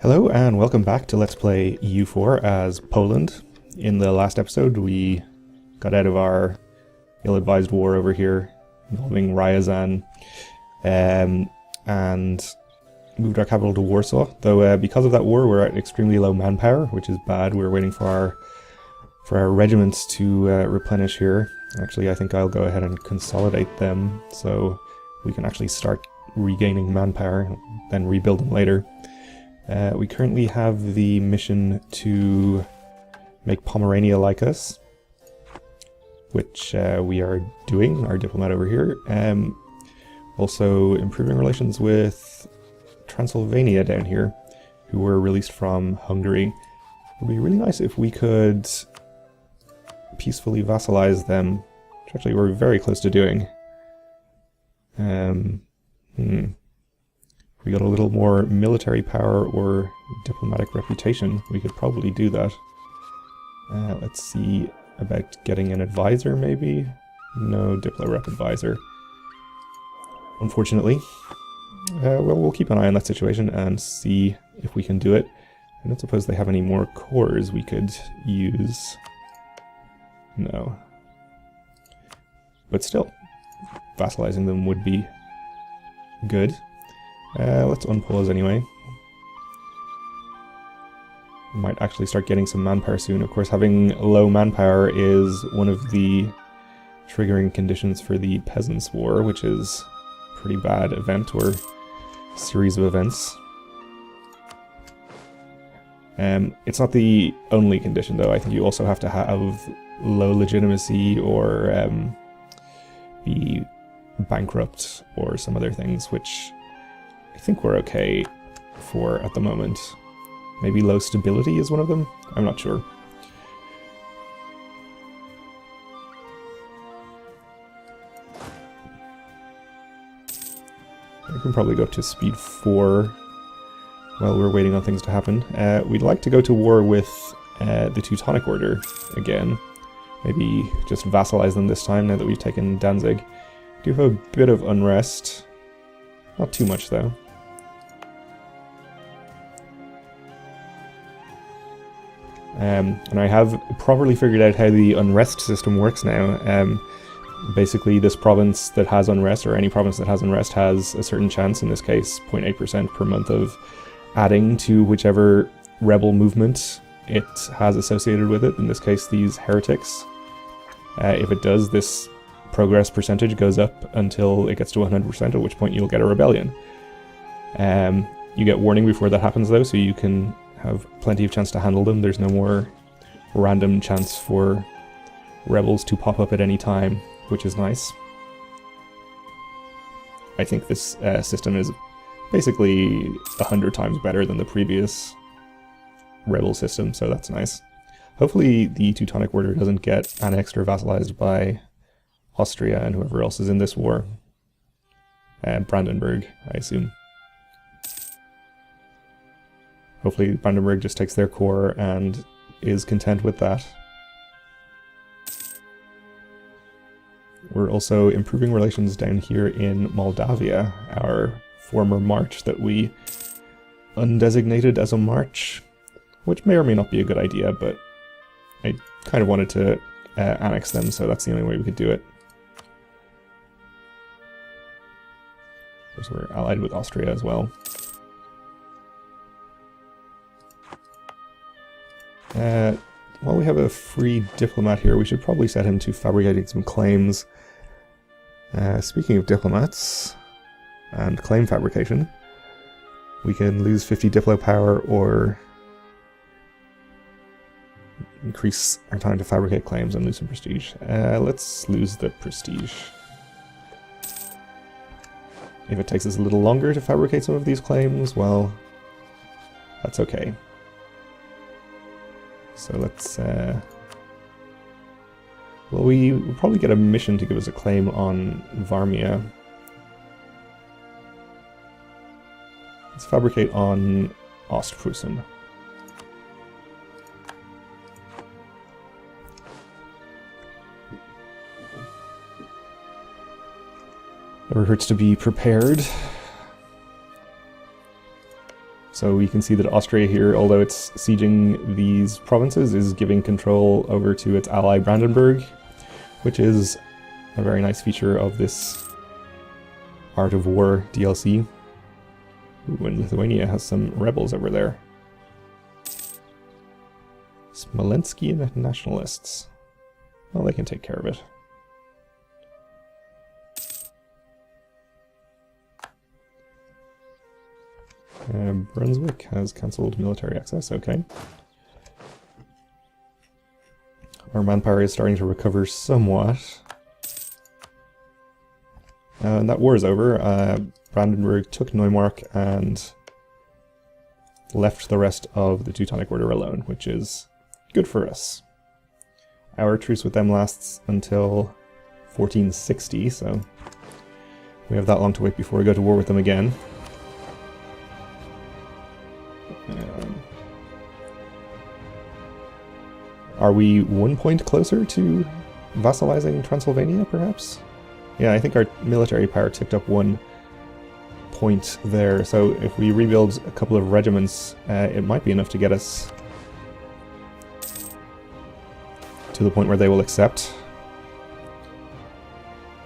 Hello and welcome back to Let's Play EU4 as Poland. In the last episode we got out of our ill-advised war over here involving Ryazan and moved our capital to Warsaw, though because of that war we're at extremely low manpower, which is bad. We're waiting for our regiments to replenish here. Actually, I think I'll go ahead and consolidate them so we can actually start regaining manpower, then rebuild them later. We currently have the mission to make Pomerania like us, which we are doing, our diplomat over here. Also improving relations with Transylvania down here, who were released from Hungary. It would be really nice if we could peacefully vassalize them, which actually we're very close to doing. If we got a little more military power or diplomatic reputation, we could probably do that. Let's see about getting an advisor, maybe? No Diplo Rep advisor, unfortunately. Well, we'll keep an eye on that situation and see if we can do it. I don't suppose they have any more cores we could use. No. But still, vassalizing them would be good. Let's unpause anyway. We might actually start getting some manpower soon. Of course, having low manpower is one of the triggering conditions for the Peasants' War, which is a pretty bad event or series of events. It's not the only condition, though. I think you also have to have low legitimacy or be bankrupt or some other things, which I think we're okay for at the moment. Maybe low stability is one of them? I'm not sure. I can probably go up to speed 4 while we're waiting on things to happen. We'd like to go to war with the Teutonic Order again. Maybe just vassalize them this time now that we've taken Danzig. Do have a bit of unrest. Not too much, though. And I have properly figured out how the unrest system works now. Basically, this province that has unrest, or any province that has unrest, has a certain chance, in this case 0.8% per month, of adding to whichever rebel movement it has associated with it, in this case these heretics. If it does, this progress percentage goes up until it gets to 100%, at which point you'll get a rebellion. You get warning before that happens, though, so you can have plenty of chance to handle them. There's no more random chance for rebels to pop up at any time, which is nice. I think this system is basically 100 times better than the previous rebel system, so that's nice. Hopefully the Teutonic Order doesn't get annexed or vassalized by Austria and whoever else is in this war. Brandenburg, I assume. Hopefully Brandenburg just takes their core and is content with that. We're also improving relations down here in Moldavia, our former march that we undesignated as a march, which may or may not be a good idea, but I kind of wanted to annex them, so that's the only way we could do it. Of course, we're allied with Austria as well. While we have a free diplomat here, we should probably set him to fabricating some claims. Speaking of diplomats and claim fabrication, we can lose 50 diplo power or increase our time to fabricate claims and lose some prestige. Let's lose the prestige. If it takes us a little longer to fabricate some of these claims, well, that's okay. So let's, well, we'll probably get a mission to give us a claim on Varmia. Let's fabricate on Ostpreußen. Never hurts to be prepared. So we can see that Austria here, although it's sieging these provinces, is giving control over to its ally Brandenburg, which is a very nice feature of this Art of War DLC. Ooh, and Lithuania has some rebels over there. Smolenskian nationalists. Well, they can take care of it. Brunswick has cancelled military access, okay. Our manpower is starting to recover somewhat. And that war is over. Brandenburg took Neumark and left the rest of the Teutonic Order alone, which is good for us. Our truce with them lasts until 1460, so we have that long to wait before we go to war with them again. Are we 1 point closer to vassalizing Transylvania, perhaps? Yeah, I think our military power ticked up 1 point there, so if we rebuild a couple of regiments, it might be enough to get us to the point where they will accept.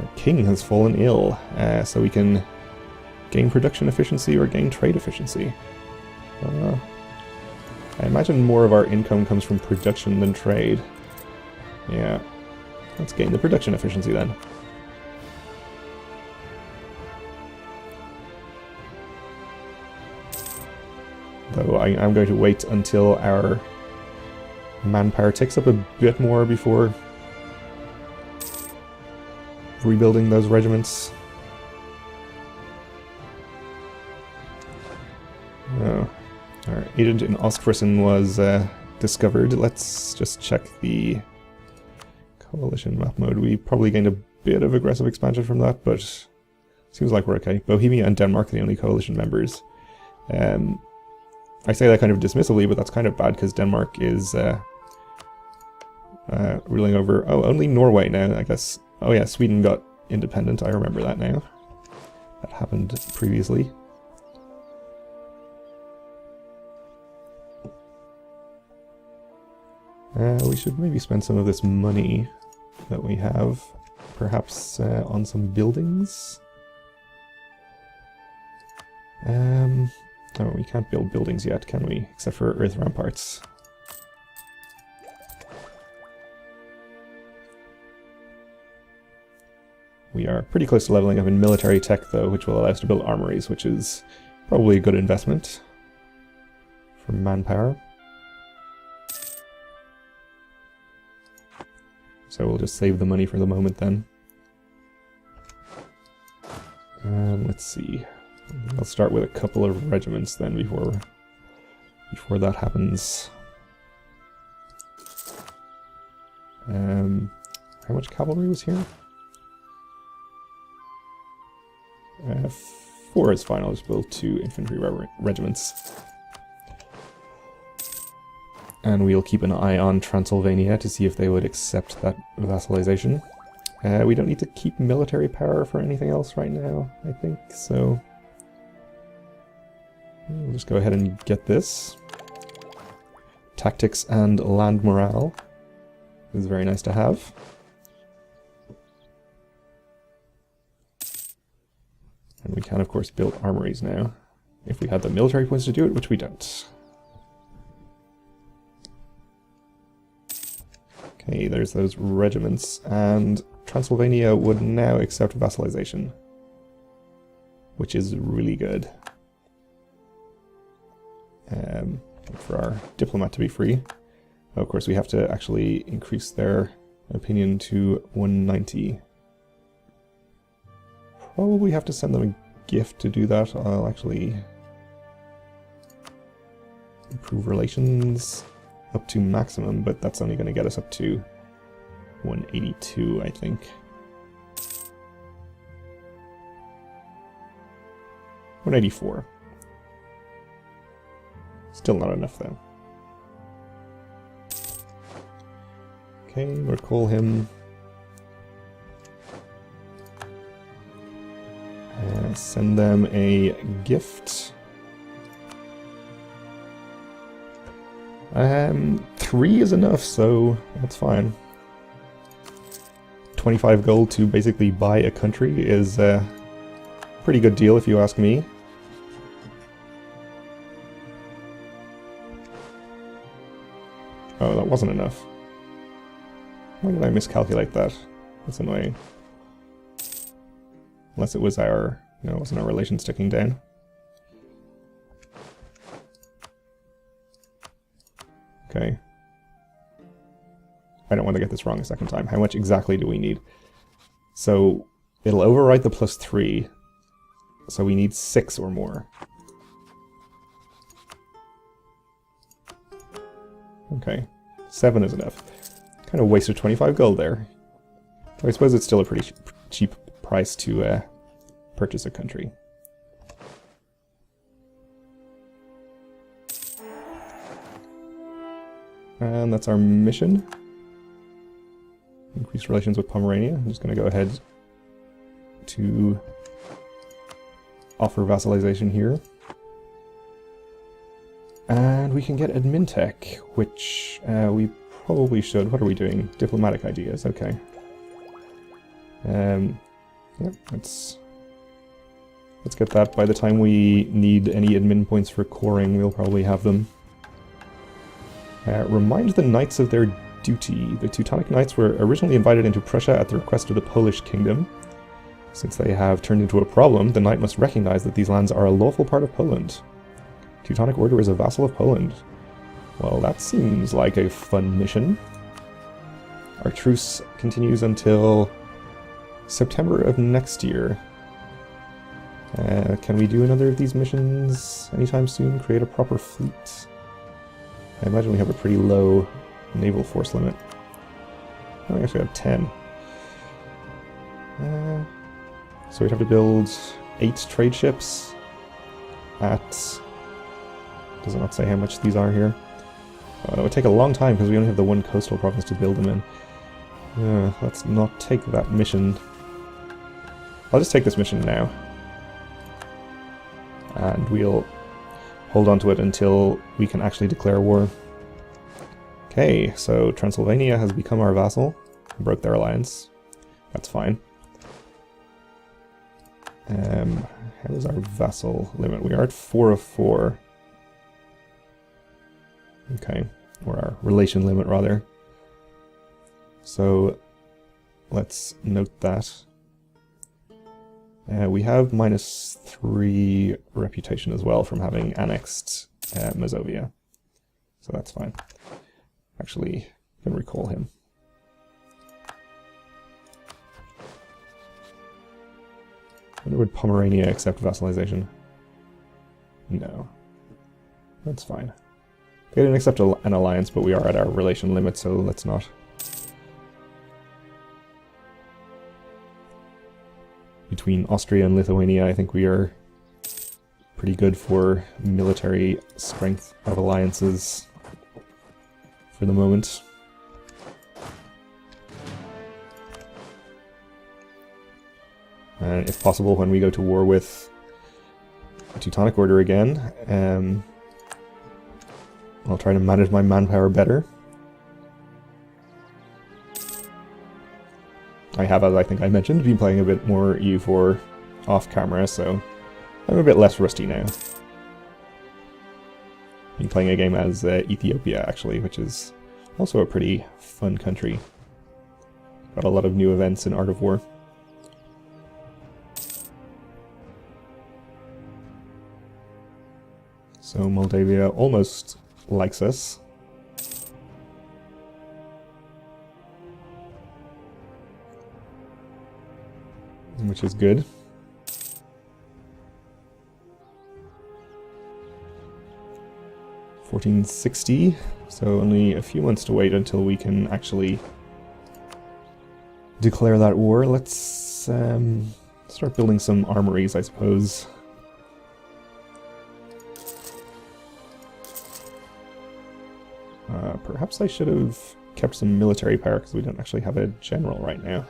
Our king has fallen ill, so we can gain production efficiency or gain trade efficiency. I imagine more of our income comes from production than trade. Yeah, let's gain the production efficiency then. Though I'm going to wait until our manpower ticks up a bit more before rebuilding those regiments. Oh, our agent in Ostfriesen was discovered. Let's just check the coalition map mode. We probably gained a bit of aggressive expansion from that, but seems like we're okay. Bohemia and Denmark are the only coalition members. I say that kind of dismissively, but that's kind of bad because Denmark is ruling over... Oh, only Norway now, I guess. Oh yeah, Sweden got independent. I remember that now. That happened previously. We should maybe spend some of this money that we have, perhaps on some buildings. Oh, we can't build buildings yet, can we? Except for earth ramparts. We are pretty close to leveling up in military tech, though, which will allow us to build armories, which is probably a good investment for manpower. So we'll just save the money for the moment then. Let's see. I'll start with a couple of regiments then before that happens. How much cavalry was here? 4 is fine. I'll just build 2 infantry regiments. And we'll keep an eye on Transylvania to see if they would accept that vassalization. We don't need to keep military power for anything else right now, I think, so... We'll just go ahead and get this. Tactics and land morale is very nice to have. And we can, of course, build armories now, if we had the military points to do it, which we don't. Okay, there's those regiments, and Transylvania would now accept vassalization, which is really good. For our diplomat to be free. Of course, we have to actually increase their opinion to 190. Probably have to send them a gift to do that. I'll actually improve relations up to maximum, but that's only going to get us up to 182, I think. 184. Still not enough, though. Okay, we'll call him. Send them a gift. 3 is enough, so that's fine. 25 gold to basically buy a country is a pretty good deal if you ask me. Oh, that wasn't enough. Why did I miscalculate that? That's annoying. Unless it was our... No, it wasn't our relations ticking down. Okay. I don't want to get this wrong a second time. How much exactly do we need? So, it'll overwrite the +3. So we need 6 or more. Okay. 7 is enough. Kind of wasted 25 gold there. So I suppose it's still a pretty cheap price to purchase a country. And that's our mission. Increase relations with Pomerania. I'm just going to go ahead to offer vassalization here. And we can get Admintech, which we probably should. What are we doing? Diplomatic ideas, okay. Yep, let's get that. By the time we need any admin points for coring, we'll probably have them. Remind the knights of their duty. The Teutonic Knights were originally invited into Prussia at the request of the Polish kingdom. Since they have turned into a problem, the knight must recognize that these lands are a lawful part of Poland. Teutonic Order is a vassal of Poland. Well, that seems like a fun mission. Our truce continues until September of next year. Can we do another of these missions anytime soon? Create a proper fleet. I imagine we have a pretty low naval force limit. I think I actually have 10. So we'd have to build 8 trade ships at... Does it not say how much these are here? Oh, it would take a long time because we only have the one coastal province to build them in. Let's not take that mission. I'll just take this mission now. And we'll hold on to it until we can actually declare war. Okay, so Transylvania has become our vassal. Broke their alliance. That's fine. How is our vassal limit? We are at 4 of 4. Okay, or our relation limit rather. So let's note that. We have -3 reputation as well from having annexed Mazovia. So that's fine. Actually, I can recall him. When would Pomerania accept vassalization? No. That's fine. They didn't accept an alliance, but we are at our relation limit, so let's not. Between Austria and Lithuania, I think we are pretty good for military strength of alliances for the moment. And if possible, when we go to war with the Teutonic Order again, I'll try to manage my manpower better. I have, as I think I mentioned, been playing a bit more EU4 off camera, so I'm a bit less rusty now. Been playing a game as Ethiopia, actually, which is also a pretty fun country. Got a lot of new events in Art of War. So Moldavia almost likes us. Which is good. $1460, so only a few months to wait until we can actually declare that war. Let's start building some armories, I suppose. Perhaps I should have kept some military power because we don't actually have a general right now.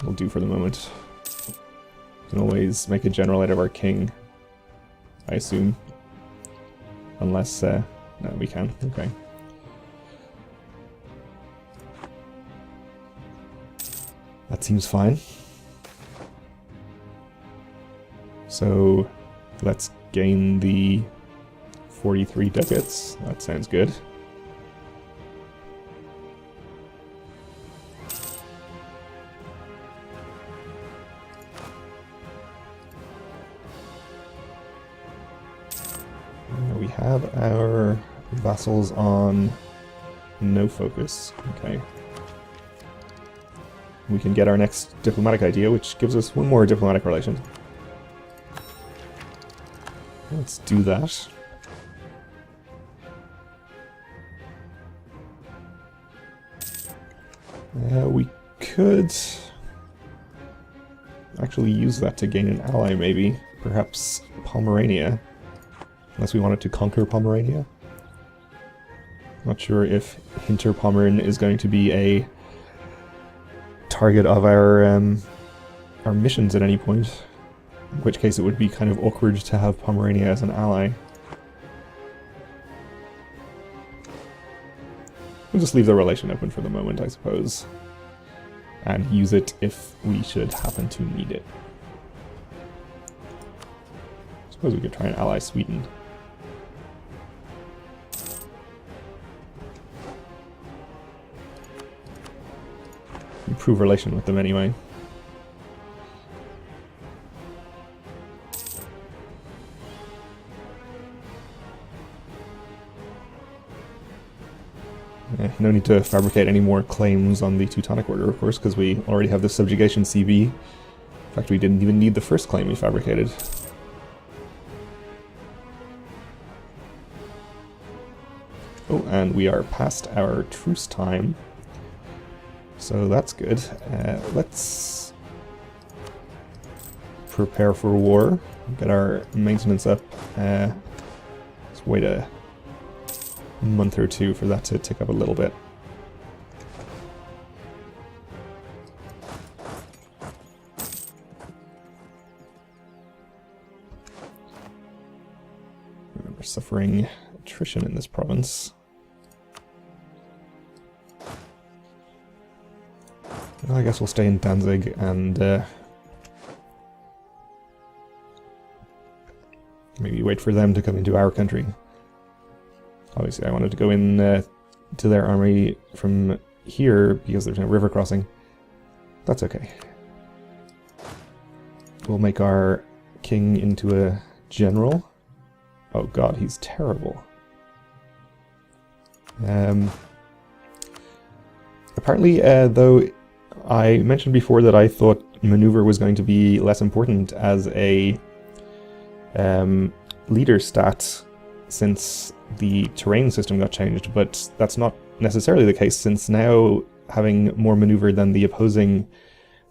Will do for the moment. We can always make a general out of our king I assume. Unless, no, we can, okay. That seems fine. So, let's gain the 43 ducats. That sounds good. We have our vassals on no focus. Okay. We can get our next diplomatic idea, which gives us one more diplomatic relation. Let's do that. We could actually use that to gain an ally, maybe. Perhaps Pomerania. Unless we wanted to conquer Pomerania. Not sure if Hinterpommern is going to be a target of our missions at any point. In which case it would be kind of awkward to have Pomerania as an ally. We'll just leave the relation open for the moment, I suppose. And use it if we should happen to need it. I suppose we could try and ally Sweden. Improve relation with them anyway. No need to fabricate any more claims on the Teutonic Order, of course, because we already have the subjugation CB. In fact, we didn't even need the first claim we fabricated. Oh, and we are past our truce time. So that's good. Let's prepare for war. Get our maintenance up. Let's wait a month or two for that to tick up a little bit. We're suffering attrition in this province. Well, I guess we'll stay in Danzig and maybe wait for them to come into our country. Obviously, I wanted to go in to their army from here because there's no river crossing. That's okay. We'll make our king into a general. Oh god, he's terrible. Apparently, though, I mentioned before that I thought maneuver was going to be less important as a leader stat since the terrain system got changed, but that's not necessarily the case, since now having more maneuver than the opposing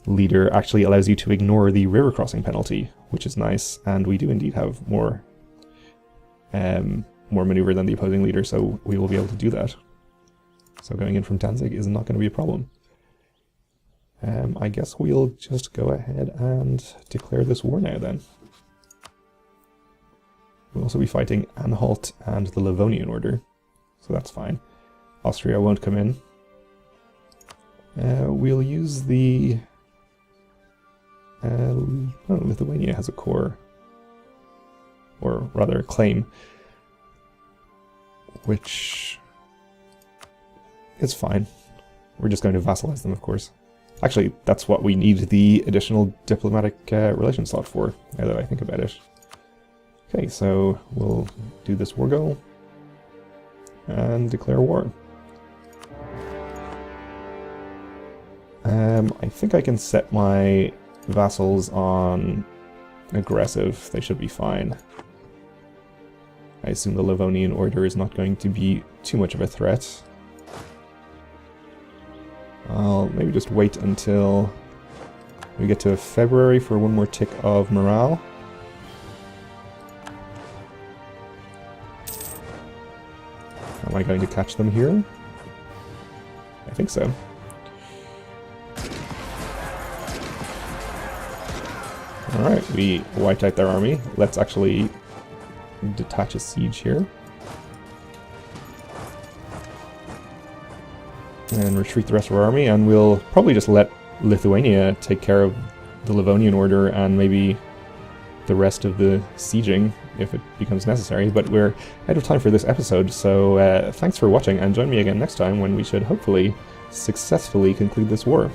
leader actually allows you to ignore the river crossing penalty, which is nice, and we do indeed have more maneuver than the opposing leader, so we will be able to do that. So going in from Danzig is not going to be a problem. I guess we'll just go ahead and declare this war now then. We'll also be fighting Anhalt and the Livonian Order, so that's fine. Austria won't come in. We'll use the... Lithuania has a core, or rather a claim, which is fine. We're just going to vassalize them, of course. Actually, that's what we need the additional diplomatic relation slot for, now that I think about it. Okay, so we'll do this war goal and declare war. I think I can set my vassals on aggressive. They should be fine. I assume the Livonian Order is not going to be too much of a threat. I'll maybe just wait until we get to February for one more tick of morale. Am I going to catch them here? I think so. Alright, we wiped out their army. Let's actually detach a siege here. And retreat the rest of our army, and we'll probably just let Lithuania take care of the Livonian Order and maybe the rest of the sieging if it becomes necessary. But we're out of time for this episode, so thanks for watching, and join me again next time when we should hopefully successfully conclude this war.